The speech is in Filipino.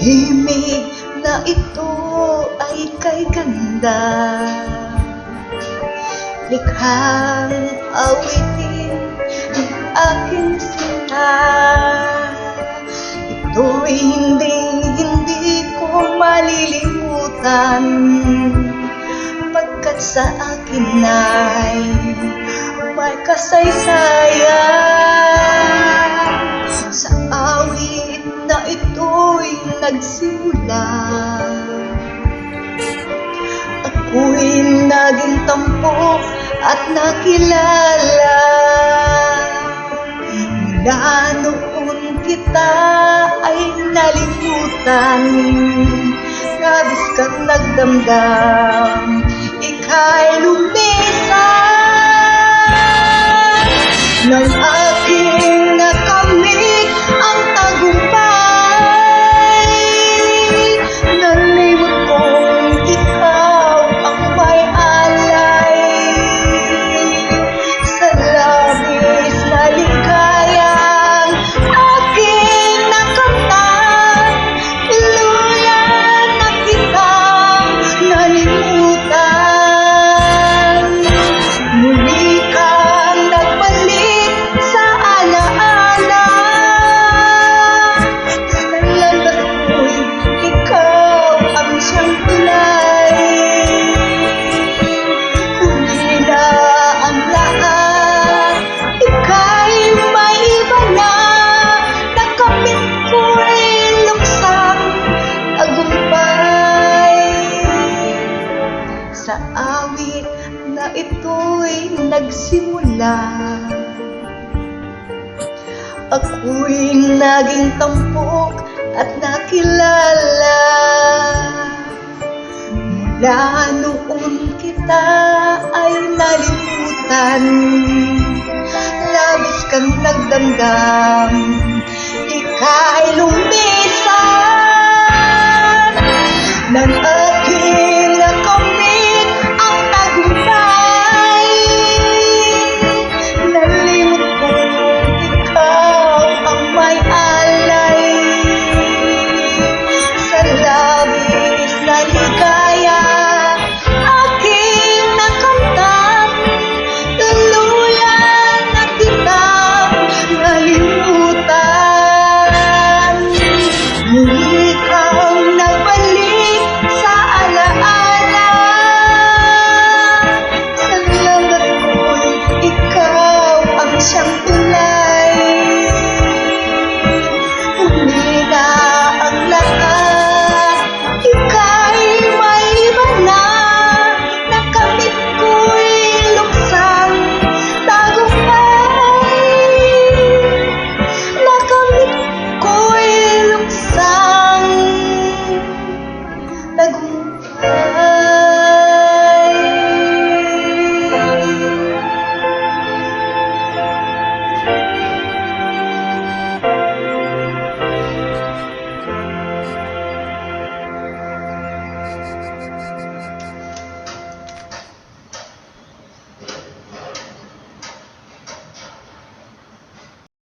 Himig na ito ay kay ganda, likhang awitin ng aking sinta. Ito'y hindi ko malilimutan, pagkat sa akin ay may kasaysayan. Sa awit na ito'y nagsimula, ako'y naging tampok at nakilala. Mula noon kita ay nalimutan, labis kang nagdamdam, ika'y lumisan. Nang aking nakamit ang tagumpay, nalimot kong ikaw ang may alay. Sa labis na ligayang aking nakamtan, tuluyan na kitang nalimutan. Muli kang nagbalik sa alaala, sa landas ko'y ikaw ang siyang tulay. Huli na ang lahat, ika'y may iba na, nakamit ko'y luksang tagumpay. Sa awit na ito'y nagsimula, ako'y naging tampok at nakilala. Mula noon kita ay nalimutan, labis kang nagdamdam, ika'y lumisan. Nang aking nakamit ang tagumpay, nalimot kong ikaw ang may alay. Sa labis na ligaya aking nakamtan, tuluyan na kitang nalimutan. Muli